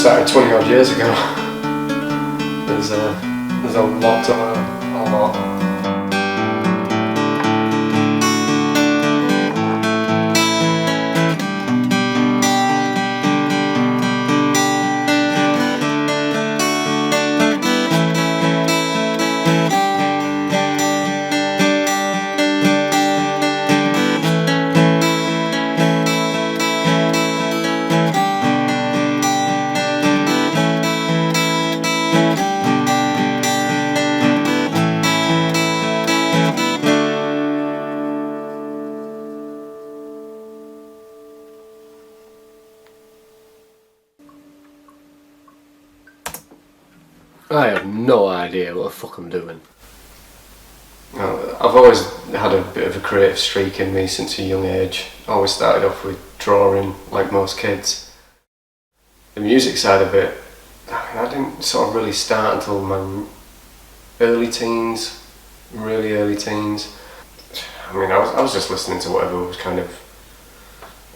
started 20 odd years ago. There's a lot to learn, a lot. I have no idea what the fuck I'm doing. I've always had a bit of a creative streak in me since a young age. I always started off with drawing, like most kids. The music side of it, I didn't sort of really start until my early teens, really early teens. I mean, I was just listening to whatever was kind of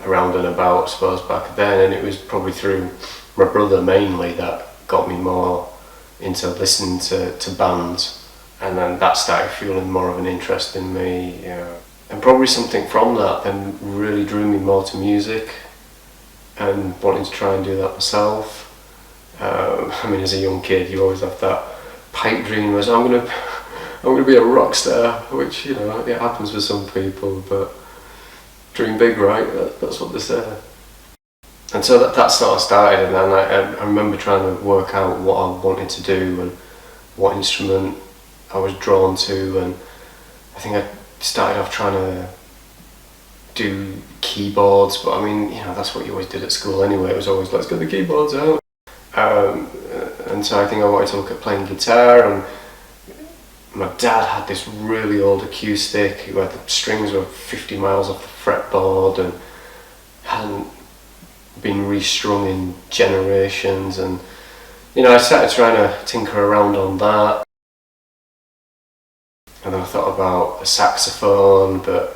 around and about, I suppose, back then, and it was probably through my brother mainly that got me more into listening to bands, and then that started fueling more of an interest in me, and probably something from that then really drew me more to music and wanting to try and do that myself. I mean, as a young kid you always have that pipe dream as I'm gonna be a rock star, which, you know, it happens for some people, but dream big, right? That's what they say. And so that sort of started, and then I remember trying to work out what I wanted to do and what instrument I was drawn to, and I think I started off trying to do keyboards, but I mean, you know, that's what you always did at school anyway. It was always, let's get the keyboards out. And so I think I wanted to look at playing guitar, and my dad had this really old acoustic where the strings were 50 miles off the fretboard and hadn't been restrung in generations, and you know, I started trying to tinker around on that, and then I thought about a saxophone, but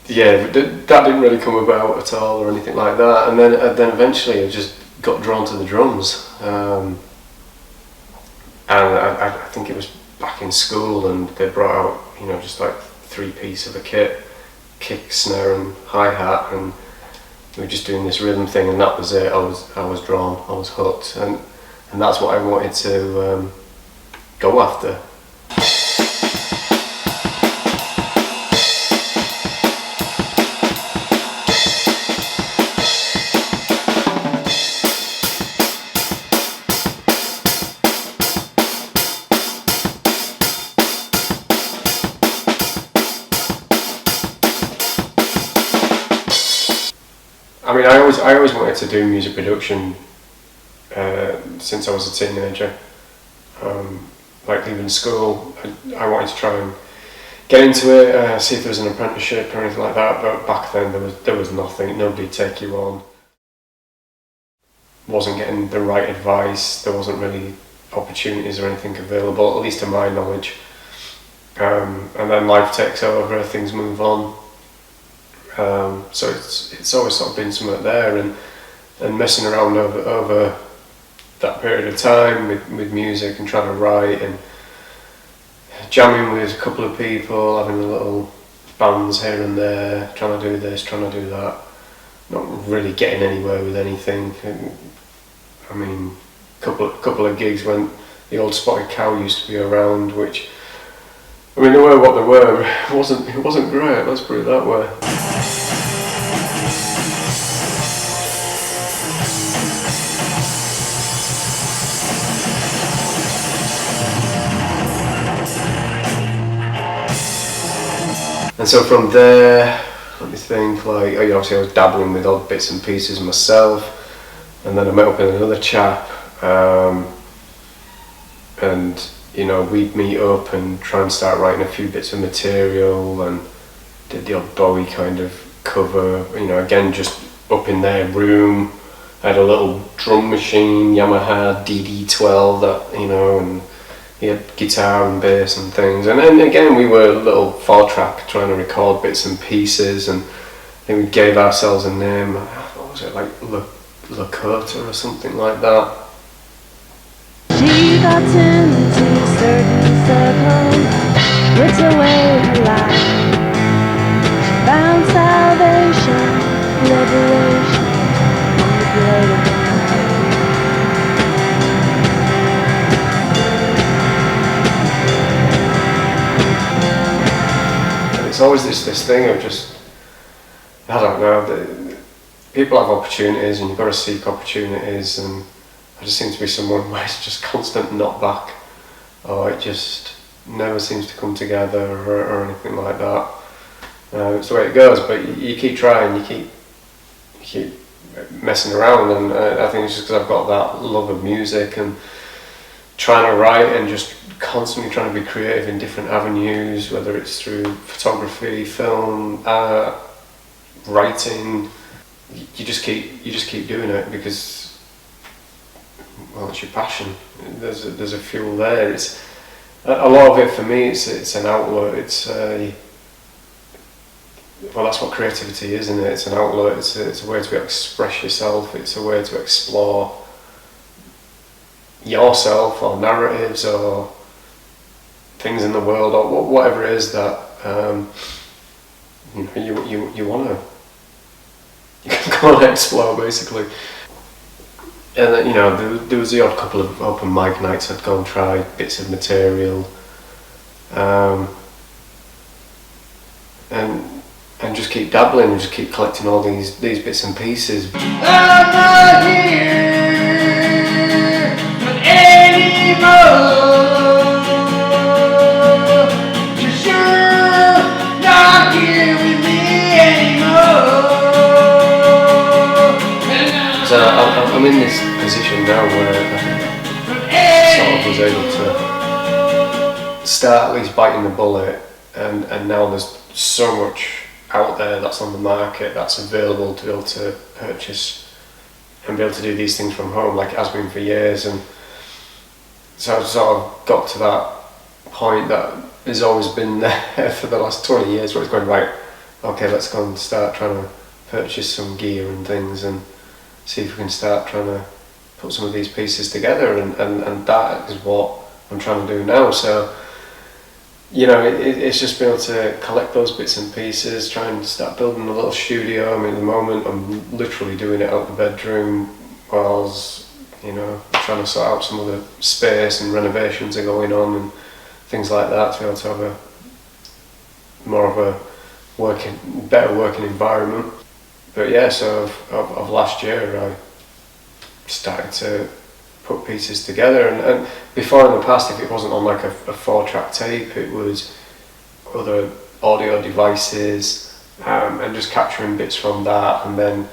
yeah, that didn't really come about at all or anything like that. And then eventually I just got drawn to the drums, and I think it was back in school, and they brought out, you know, just like 3-piece of a kit, kick, snare and hi-hat, and we were just doing this rhythm thing, and that was it. I was drawn, I was hooked, and that's what I wanted to go after. I mean, I always wanted to do music production since I was a teenager. Like leaving school, I wanted to try and get into it, see if there was an apprenticeship or anything like that. But back then there was nothing. Nobody'd take you on. Wasn't getting the right advice. There wasn't really opportunities or anything available, at least to my knowledge. And then life takes over, things move on. So it's always sort of been something there, and messing around over that period of time with music and trying to write and jamming with a couple of people, having little bands here and there, trying to do this, trying to do that, not really getting anywhere with anything. I mean, couple of gigs when the old Spotted Cow used to be around, which, I mean, they were what they were. It wasn't great, let's put it that way. And so from there, let me think, like, obviously I was dabbling with odd bits and pieces myself, and then I met up with another chap, and you know, we'd meet up and try and start writing a few bits of material, and did the odd Bowie kind of cover, you know, again just up in their room. I had a little drum machine, Yamaha DD12, that, you know, and he had guitar and bass and things, and then again we were a little 4-track trying to record bits and pieces, and I think we gave ourselves a name, what was it, like Lakota or something like that. She got into certain circles, ripped away her life, found salvation, liberation on the blade of the And it's always this thing of just, I don't know, people have opportunities and you've got to seek opportunities, and I just seem to be someone where it's just constant knockback, or it just never seems to come together or anything like that. It's the way it goes, but you keep trying, you keep messing around, and I think it's just because I've got that love of music and trying to write and just constantly trying to be creative in different avenues, whether it's through photography, film, art, writing. You just keep doing it because, well, it's your passion. There's a fuel there. It's a lot of it for me. It's an outlet. Well, that's what creativity is, isn't it? It's an outlet. It's a way to express yourself. It's a way to explore yourself, or narratives, or things in the world, or whatever it is that you want to. You can go and explore, basically. And then, there was the odd couple of open mic nights I'd go and try bits of material, and just keep dabbling and just keep collecting all these bits and pieces. I'm not here anymore. You're not here with me anymore. So I'm in this position now where I sort of was able to start at least biting the bullet, and now there's so much out there that's on the market, that's available to be able to purchase and be able to do these things from home, like it has been for years. And so I've sort of got to that point that has always been there for the last 20 years, where it's going, right, okay, let's go and start trying to purchase some gear and things and see if we can start trying to put some of these pieces together, and that is what I'm trying to do now. So it's just being able to collect those bits and pieces, try and start building a little studio. I mean, at the moment I'm literally doing it out the bedroom, whilst trying to sort out some of the space, and renovations are going on and things like that, to be able to have a better working environment. But yeah, so of last year I started to put pieces together, and before, in the past, if it wasn't on like a 4-track tape, it was other audio devices, and just capturing bits from that, and then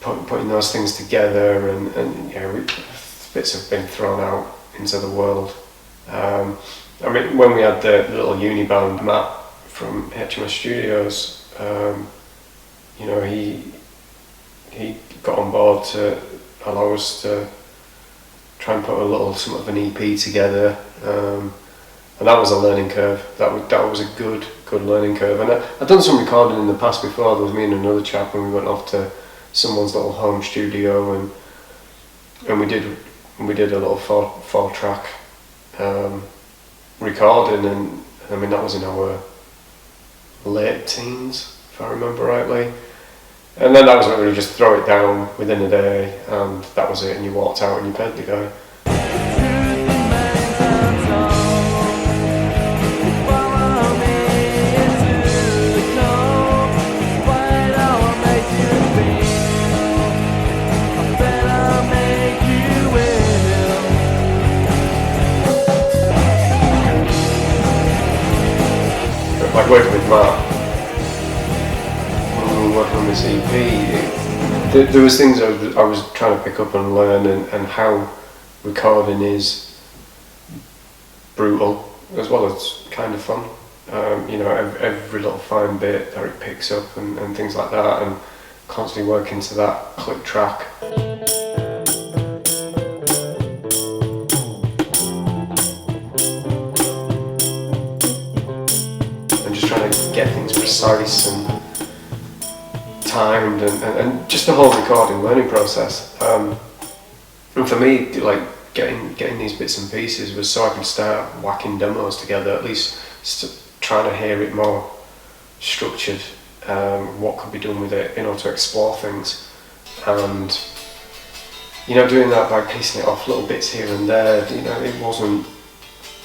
putting those things together, and bits have been thrown out into the world. I mean, when we had the little uni band, Matt from HMS Studios, he got on board to allow us to try and put somewhat of an EP together, and that was a learning curve. That was a good learning curve. And I'd done some recording in the past before. There was me and another chap, and we went off to someone's little home studio, and we did a little 4-track recording, and I mean, that was in our late teens, if I remember rightly. And then that was when we just throw it down within a day, and that was it, and you walked out and you paid the guy. Like working with Matt, working on this EP, there was things I was trying to pick up and learn, and how recording is brutal as well as kind of fun. Every little fine bit that it picks up and things like that, and constantly working to that click track. And just trying to get things precise and timed and just the whole recording learning process. And for me, like getting these bits and pieces was so I could start whacking demos together, at least trying to hear it more structured, what could be done with it, to explore things. And doing that by piecing it off little bits here and there, it wasn't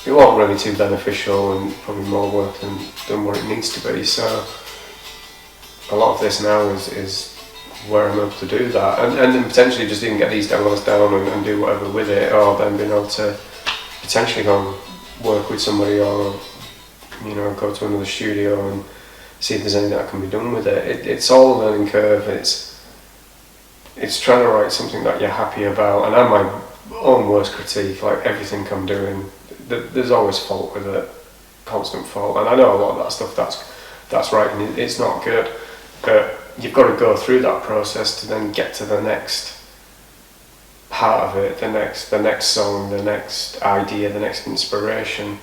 really too beneficial and probably more work than what it needs to be. So a lot of this now is where I'm able to do that, and then potentially just even get these demos down and do whatever with it, or then being able to potentially go and work with somebody, or go to another studio and see if there's anything that can be done with it. It's all a learning curve. It's trying to write something that you're happy about, and I'm my own worst critique. Like everything I'm doing, there's always fault with it, constant fault, and I know a lot of that stuff that's right and it's not good, but you've got to go through that process to then get to the next part of it, the next song, the next idea, the next inspiration,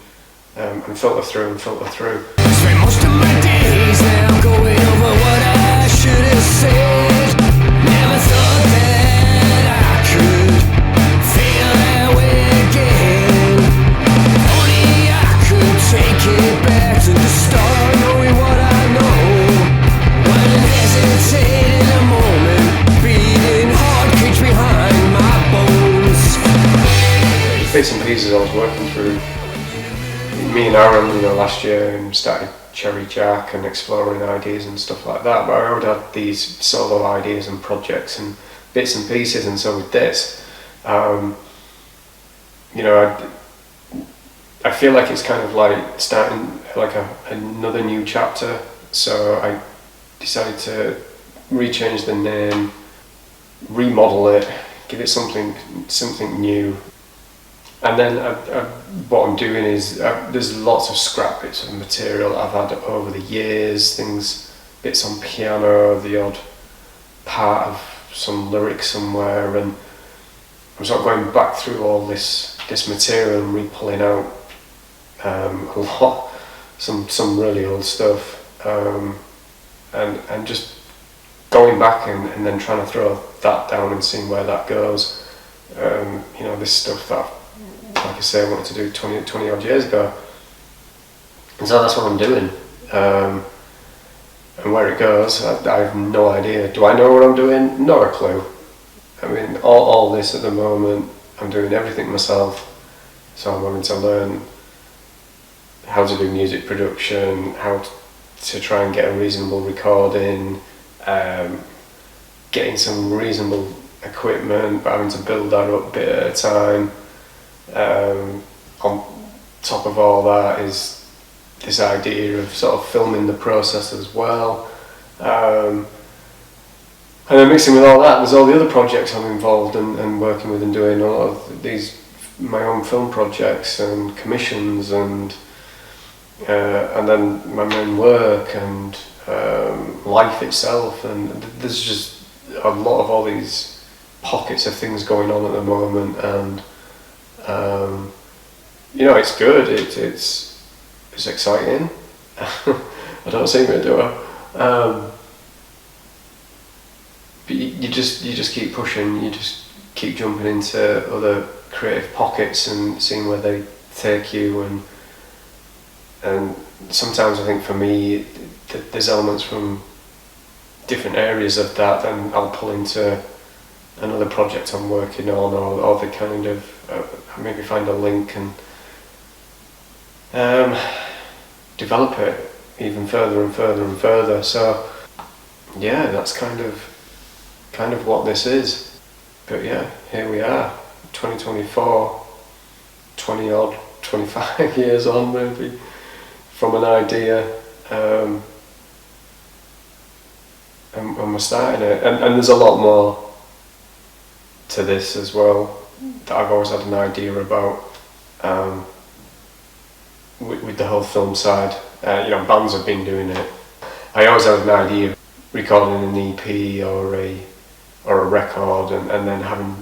and filter through. Spend most of my days now going over what I should have said. Never thought that I could feel that way again. Only I could take it back to the start, knowing what I know. Wouldn't hesitate in a moment, beating hard kicks behind my bones. Bits and pieces I was working through. Me and Aaron, last year started Cherry Jack and exploring ideas and stuff like that, but I already had these solo ideas and projects and bits and pieces, and so with this, I feel like it's kind of like starting like another new chapter, so I decided to rechange the name, remodel it, give it something new. And then what I'm doing is there's lots of scrap bits of material I've had over the years, bits on piano, the odd part of some lyric somewhere, and I'm sort of going back through all this material and re-pulling out a lot, some really old stuff, and just going back and then trying to throw that down and seeing where that goes. This stuff that, like I say, I wanted to do 20 odd years ago, and so that's what I'm doing, and where it goes, I have no idea. Do I know what I'm doing? Not a clue. I mean, all this at the moment, I'm doing everything myself, so I'm having to learn how to do music production, how to try and get a reasonable recording, getting some reasonable equipment, but having to build that up bit at a time. On top of all that is this idea of sort of filming the process as well, and then mixing with all that, there's all the other projects I'm involved in and working with and doing, a lot of these my own film projects and commissions, and then my main work and life itself, and there's just a lot of all these pockets of things going on at the moment, and it's good. It's exciting. I don't seem to do it, but you just keep pushing. You just keep jumping into other creative pockets and seeing where they take you, and sometimes I think for me there's elements from different areas of that, and I'll pull into another project I'm working on, or the kind of maybe find a link and develop it even further and further and further. So yeah, that's kind of what this is. But yeah, here we are, 2024, 20 odd, 25 years on maybe from an idea, and we're starting it, and there's a lot more to this as well that I've always had an idea about, with the whole film side. Bands have been doing it. I always had an idea of recording an EP or a record, and then having,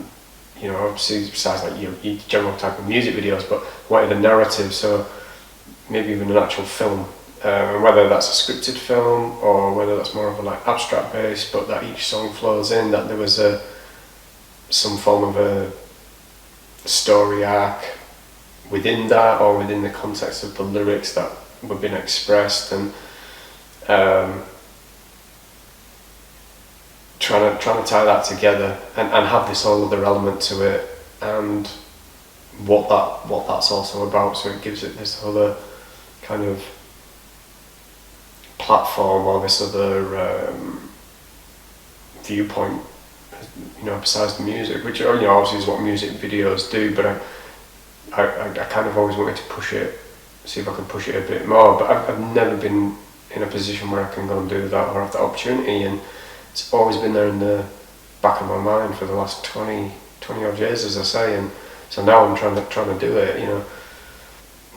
obviously besides like your general type of music videos, but wanted a narrative, so maybe even an actual film whether that's a scripted film or whether that's more of a like abstract base, but that each song flows in, that there was some form of a story arc within that, or within the context of the lyrics that were being expressed, and trying to tie that together and have this whole other element to it, and what that's also about, so it gives it this other kind of platform, or this other viewpoint, you know, besides the music, which, you know, obviously is what music videos do, but I kind of always wanted to push it, see if I can push it a bit more, but I've never been in a position where I can go and do that or have the opportunity, and it's always been there in the back of my mind for the last 20 odd years, as I say, and so now I'm trying to do it, you know,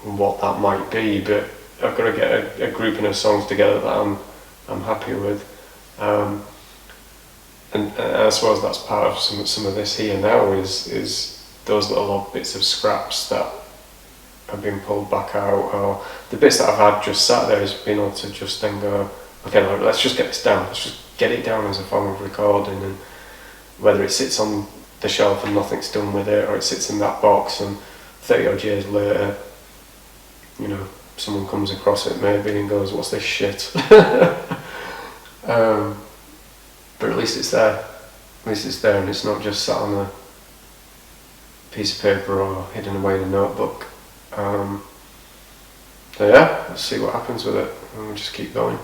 what that might be, but I've got to get a grouping of songs together that I'm happy with, and I suppose that's part of some of this here now is those little odd bits of scraps that have been pulled back out, or the bits that I've had just sat there, has been able to just then go, okay, let's just get this down, let's just get it down as a form of recording, and whether it sits on the shelf and nothing's done with it, or it sits in that box and 30 odd years later, you know, someone comes across it maybe and goes, what's this shit? But at least it's there. At least it's there, and it's not just sat on a piece of paper or hidden away in a notebook. So yeah, let's see what happens with it, and we'll just keep going.